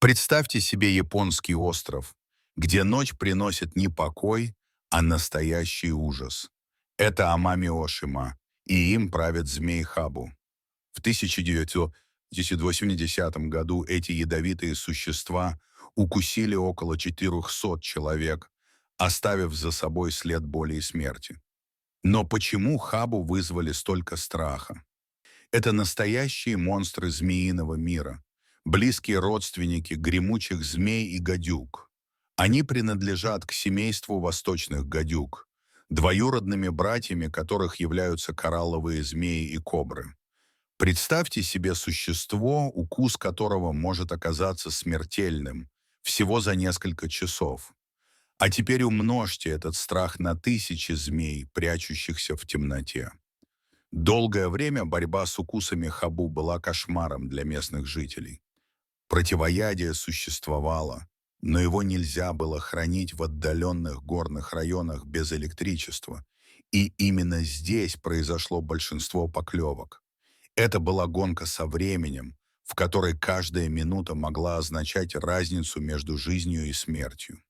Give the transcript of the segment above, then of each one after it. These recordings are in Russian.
Представьте себе японский остров, где ночь приносит не покой, а настоящий ужас. Это Амами-Ошима, и им правит змей Хабу. В 1980 году эти ядовитые существа укусили около 400 человек, оставив за собой след боли и смерти. Но почему Хабу вызвали столько страха? Это настоящие монстры змеиного мира, близкие родственники гремучих змей и гадюк. Они принадлежат к семейству восточных гадюк, двоюродными братьями которых являются коралловые змеи и кобры. Представьте себе существо, укус которого может оказаться смертельным всего за несколько часов. А теперь умножьте этот страх на тысячи змей, прячущихся в темноте. Долгое время борьба с укусами Хабу была кошмаром для местных жителей. Противоядие существовало, но его нельзя было хранить в отдаленных горных районах без электричества. И именно здесь произошло большинство поклевок. Это была гонка со временем, в которой каждая минута могла означать разницу между жизнью и смертью.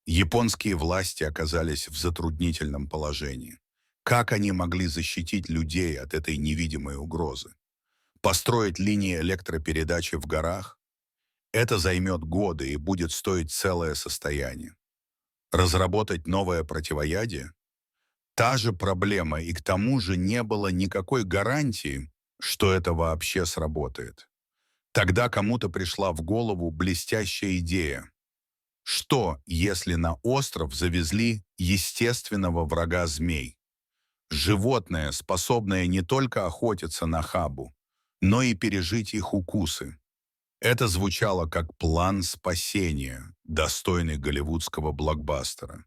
Японские власти оказались в затруднительном положении. Как они могли защитить людей от этой невидимой угрозы? Построить линии электропередачи в горах? Это займет годы и будет стоить целое состояние. Разработать новое противоядие? Та же проблема, и к тому же не было никакой гарантии, что это вообще сработает. Тогда кому-то пришла в голову блестящая идея. Что, если на остров завезли естественного врага змей? Животное, способное не только охотиться на Хабу, но и пережить их укусы. Это звучало как план спасения, достойный голливудского блокбастера.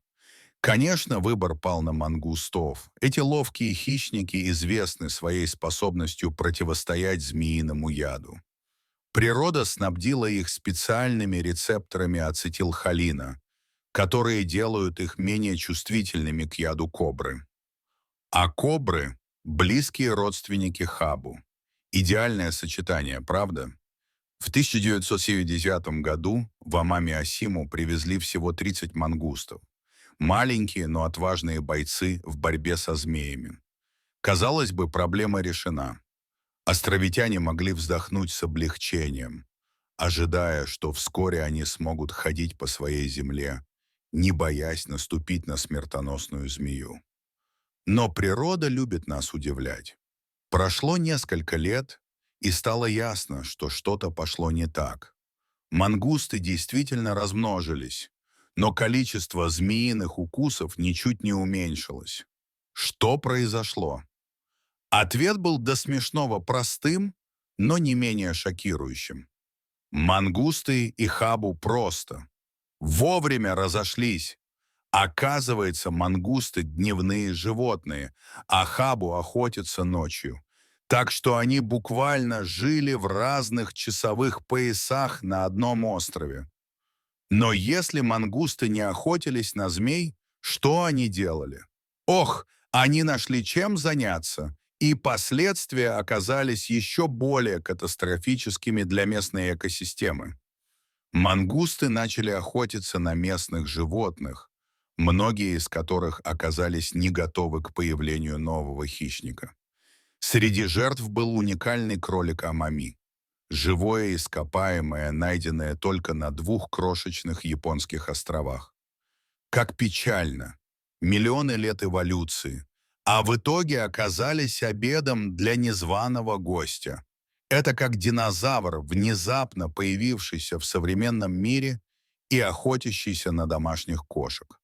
Конечно, выбор пал на мангустов. Эти ловкие хищники известны своей способностью противостоять змеиному яду. Природа снабдила их специальными рецепторами ацетилхолина, которые делают их менее чувствительными к яду кобры. А кобры — близкие родственники Хабу. Идеальное сочетание, правда? В 1970 году в Амами-Осиму привезли всего 30 мангустов. Маленькие, но отважные бойцы в борьбе со змеями. Казалось бы, проблема решена. Островитяне могли вздохнуть с облегчением, ожидая, что вскоре они смогут ходить по своей земле, не боясь наступить на смертоносную змею. Но природа любит нас удивлять. Прошло несколько лет, и стало ясно, что что-то пошло не так. Мангусты действительно размножились, но количество змеиных укусов ничуть не уменьшилось. Что произошло? Ответ был до смешного простым, но не менее шокирующим. Мангусты и Хабу просто вовремя разошлись. Оказывается, мангусты — дневные животные, а Хабу охотятся ночью. Так что они буквально жили в разных часовых поясах на одном острове. Но если мангусты не охотились на змей, что они делали? Ох, они нашли чем заняться, и последствия оказались еще более катастрофическими для местной экосистемы. Мангусты начали охотиться на местных животных, многие из которых оказались не готовы к появлению нового хищника. Среди жертв был уникальный кролик Амами. Живое ископаемое, найденное только на двух крошечных японских островах. Как печально. Миллионы лет эволюции. А в итоге оказались обедом для незваного гостя. Это как динозавр, внезапно появившийся в современном мире и охотящийся на домашних кошек.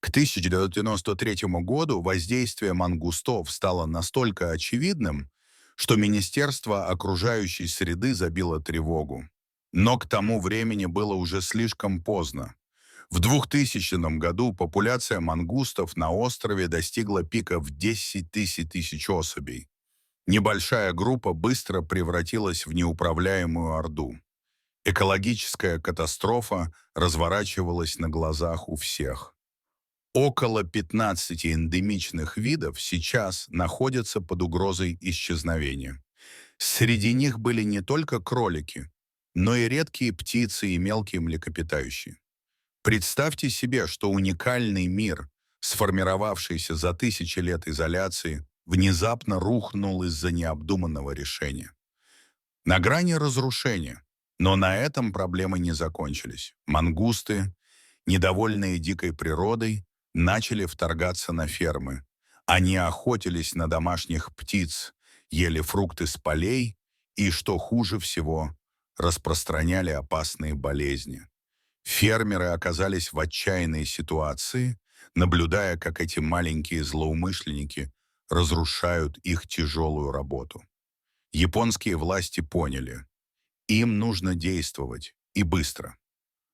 К 1993 году воздействие мангустов стало настолько очевидным, что Министерство окружающей среды забило тревогу. Но к тому времени было уже слишком поздно. В 2000 году популяция мангустов на острове достигла пика в 10 тысяч особей. Небольшая группа быстро превратилась в неуправляемую орду. Экологическая катастрофа разворачивалась на глазах у всех. Около 15 эндемичных видов сейчас находятся под угрозой исчезновения. Среди них были не только кролики, но и редкие птицы и мелкие млекопитающие. Представьте себе, что уникальный мир, сформировавшийся за тысячи лет изоляции, внезапно рухнул из-за необдуманного решения. На грани разрушения. Но на этом проблемы не закончились. Мангусты, недовольные дикой природой, начали вторгаться на фермы. Они охотились на домашних птиц, ели фрукты с полей и, что хуже всего, распространяли опасные болезни. Фермеры оказались в отчаянной ситуации, наблюдая, как эти маленькие злоумышленники разрушают их тяжелую работу. Японские власти поняли, им нужно действовать, и быстро.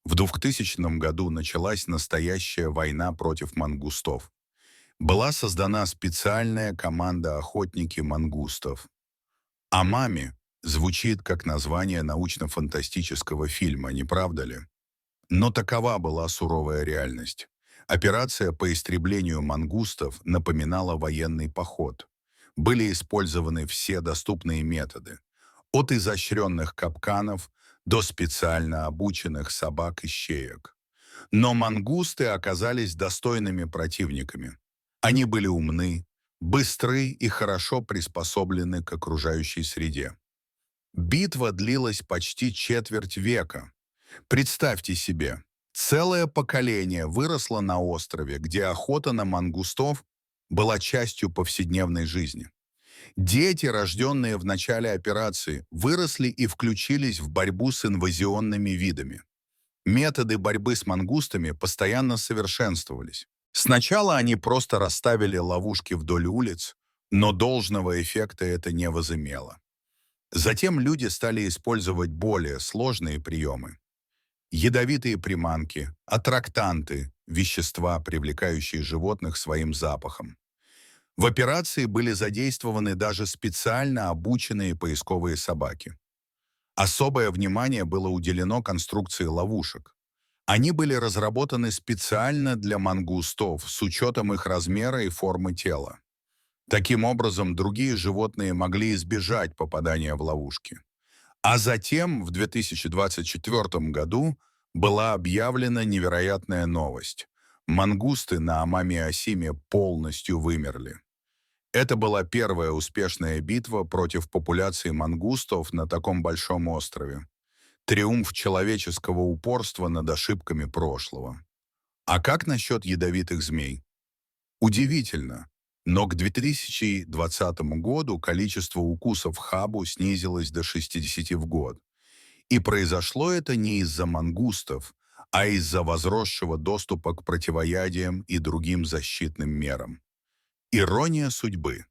В 2000 году началась настоящая война против мангустов. Была создана специальная команда охотники мангустов. «Амами» звучит как название научно-фантастического фильма, не правда ли? Но такова была суровая реальность. Операция по истреблению мангустов напоминала военный поход. Были использованы все доступные методы. От изощренных капканов до специально обученных собак-ищеек. Но мангусты оказались достойными противниками. Они были умны, быстры и хорошо приспособлены к окружающей среде. Битва длилась почти четверть века. Представьте себе, целое поколение выросло на острове, где охота на мангустов была частью повседневной жизни. Дети, рожденные в начале операции, выросли и включились в борьбу с инвазионными видами. Методы борьбы с мангустами постоянно совершенствовались. Сначала они просто расставили ловушки вдоль улиц, но должного эффекта это не возымело. Затем люди стали использовать более сложные приемы. Ядовитые приманки, аттрактанты, вещества, привлекающие животных своим запахом. В операции были задействованы даже специально обученные поисковые собаки. Особое внимание было уделено конструкции ловушек. Они были разработаны специально для мангустов с учетом их размера и формы тела. Таким образом, другие животные могли избежать попадания в ловушки. А затем, в 2024 году, была объявлена невероятная новость. Мангусты на Амами-Осиме полностью вымерли. Это была первая успешная битва против популяции мангустов на таком большом острове. Триумф человеческого упорства над ошибками прошлого. А как насчет ядовитых змей? Удивительно, но к 2020 году количество укусов хабу снизилось до 60 в год. И произошло это не из-за мангустов, а из-за возросшего доступа к противоядиям и другим защитным мерам. Ирония судьбы.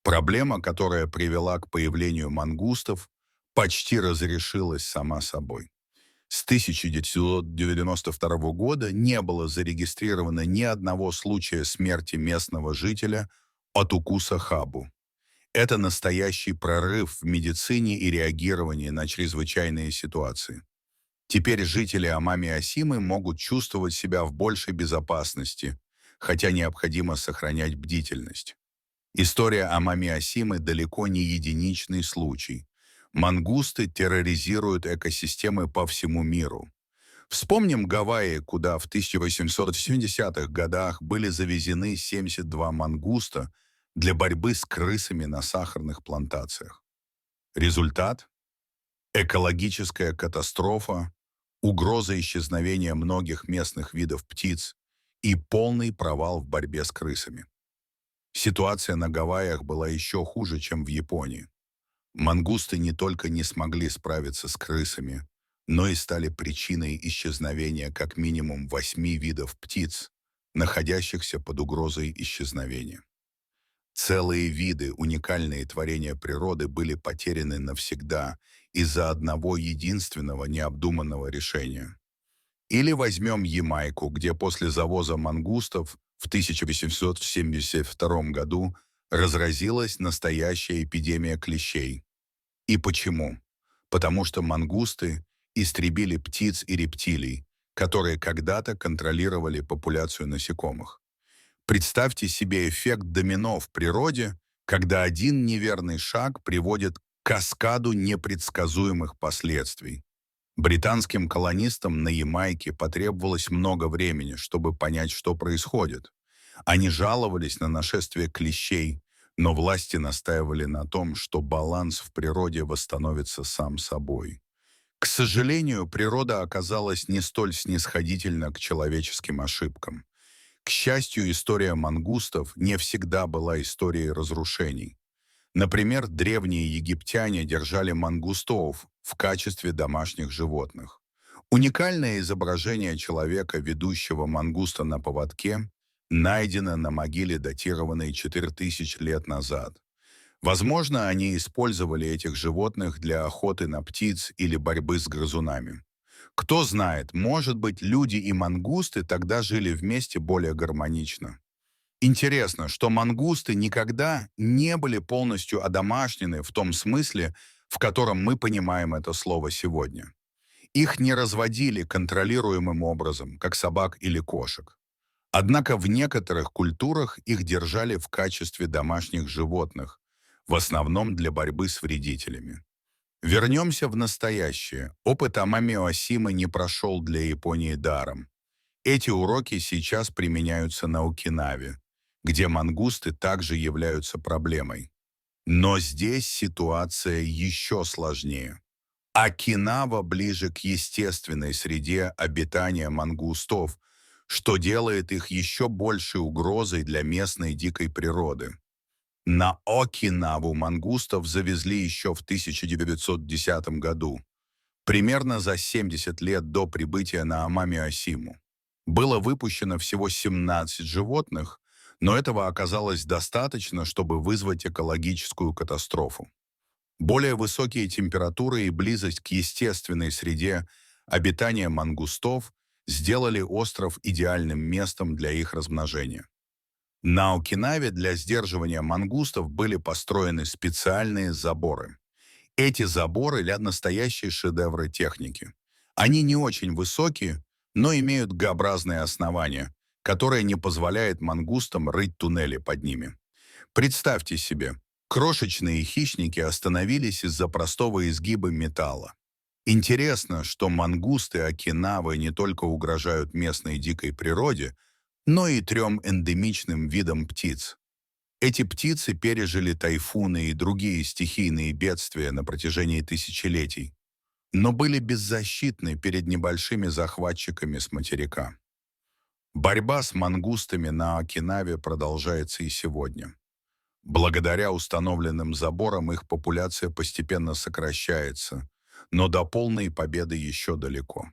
Проблема, которая привела к появлению мангустов, почти разрешилась сама собой. С 1992 года не было зарегистрировано ни одного случая смерти местного жителя от укуса хабу. Это настоящий прорыв в медицине и реагировании на чрезвычайные ситуации. Теперь жители Амами-Осимы могут чувствовать себя в большей безопасности, хотя необходимо сохранять бдительность. История Амами-Осимы далеко не единичный случай. Мангусты терроризируют экосистемы по всему миру. Вспомним Гавайи, куда в 1870-х годах были завезены 72 мангуста для борьбы с крысами на сахарных плантациях. Результат? Экологическая катастрофа, угроза исчезновения многих местных видов птиц и полный провал в борьбе с крысами. Ситуация на Гавайях была еще хуже, чем в Японии. Мангусты не только не смогли справиться с крысами, но и стали причиной исчезновения как минимум 8 видов птиц, находящихся под угрозой исчезновения. Целые виды, уникальные творения природы, были потеряны навсегда из-за одного единственного необдуманного решения. Или возьмем Ямайку, где после завоза мангустов в 1872 году разразилась настоящая эпидемия клещей. И почему? Потому что мангусты истребили птиц и рептилий, которые когда-то контролировали популяцию насекомых. Представьте себе эффект домино в природе, когда один неверный шаг приводит к каскаду непредсказуемых последствий. Британским колонистам на Ямайке потребовалось много времени, чтобы понять, что происходит. Они жаловались на нашествие клещей, но власти настаивали на том, что баланс в природе восстановится сам собой. К сожалению, природа оказалась не столь снисходительна к человеческим ошибкам. К счастью, история мангустов не всегда была историей разрушений. Например, древние египтяне держали мангустов в качестве домашних животных. Уникальное изображение человека, ведущего мангуста на поводке, найдено на могиле, датированной 4000 лет назад. Возможно, они использовали этих животных для охоты на птиц или борьбы с грызунами. Кто знает, может быть, люди и мангусты тогда жили вместе более гармонично. Интересно, что мангусты никогда не были полностью одомашнены в том смысле, в котором мы понимаем это слово сегодня. Их не разводили контролируемым образом, как собак или кошек. Однако в некоторых культурах их держали в качестве домашних животных, в основном для борьбы с вредителями. Вернемся в настоящее. Опыт Амами Осимы не прошел для Японии даром. Эти уроки сейчас применяются на Окинаве, где мангусты также являются проблемой. Но здесь ситуация еще сложнее. Окинава ближе к естественной среде обитания мангустов, что делает их еще большей угрозой для местной дикой природы. На Окинаву мангустов завезли еще в 1910 году, примерно за 70 лет до прибытия на Амами-Осиму. Было выпущено всего 17 животных, но этого оказалось достаточно, чтобы вызвать экологическую катастрофу. Более высокие температуры и близость к естественной среде обитания мангустов сделали остров идеальным местом для их размножения. На Окинаве для сдерживания мангустов были построены специальные заборы. Эти заборы — настоящие шедевры техники. Они не очень высокие, но имеют Г-образные основания, которое не позволяет мангустам рыть туннели под ними. Представьте себе, крошечные хищники остановились из-за простого изгиба металла. Интересно, что мангусты Окинавы не только угрожают местной дикой природе, но и трем эндемичным видам птиц. Эти птицы пережили тайфуны и другие стихийные бедствия на протяжении тысячелетий, но были беззащитны перед небольшими захватчиками с материка. Борьба с мангустами на Окинаве продолжается и сегодня. Благодаря установленным заборам их популяция постепенно сокращается, но до полной победы еще далеко.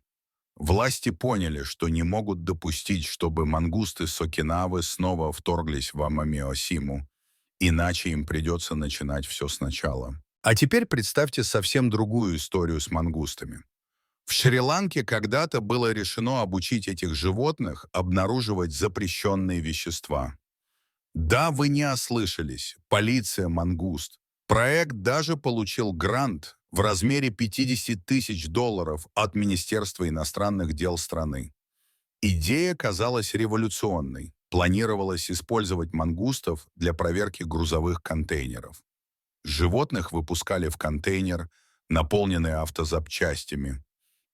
Власти поняли, что не могут допустить, чтобы мангусты с Окинавы снова вторглись в Амами-Осиму, иначе им придется начинать все сначала. А теперь представьте совсем другую историю с мангустами. В Шри-Ланке когда-то было решено обучить этих животных обнаруживать запрещенные вещества. Да, вы не ослышались, полиция мангуст. Проект даже получил грант в размере 50 тысяч долларов от Министерства иностранных дел страны. Идея казалась революционной. Планировалось использовать мангустов для проверки грузовых контейнеров. Животных выпускали в контейнер, наполненный автозапчастями.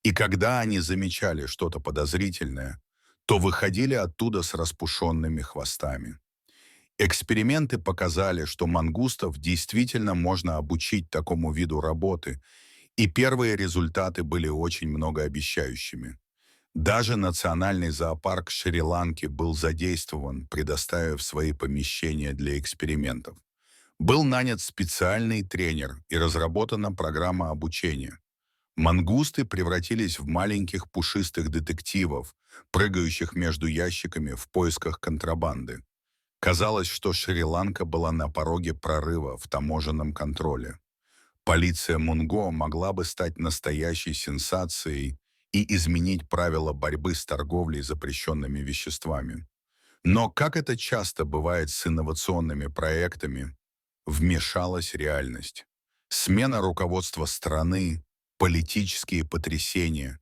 И когда они замечали что-то подозрительное, то выходили оттуда с распушенными хвостами. Эксперименты показали, что мангустов действительно можно обучить такому виду работы, и первые результаты были очень многообещающими. Даже Национальный зоопарк Шри-Ланки был задействован, предоставив свои помещения для экспериментов. Был нанят специальный тренер и разработана программа обучения. Мангусты превратились в маленьких пушистых детективов, прыгающих между ящиками в поисках контрабанды. Казалось, что Шри-Ланка была на пороге прорыва в таможенном контроле. Полиция Мунго могла бы стать настоящей сенсацией и изменить правила борьбы с торговлей запрещенными веществами. Но, как это часто бывает с инновационными проектами, вмешалась реальность. Смена руководства страны, политические потрясения,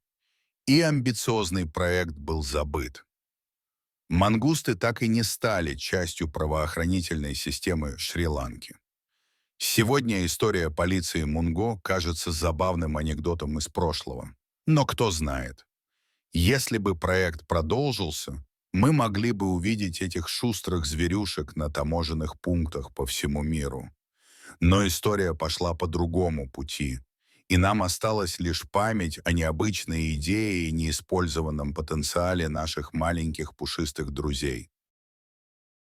и амбициозный проект был забыт. Мангусты так и не стали частью правоохранительной системы Шри-Ланки. Сегодня история полиции Мунго кажется забавным анекдотом из прошлого. Но кто знает, если бы проект продолжился, мы могли бы увидеть этих шустрых зверюшек на таможенных пунктах по всему миру. Но история пошла по другому пути, и нам осталась лишь память о необычной идее и неиспользованном потенциале наших маленьких пушистых друзей.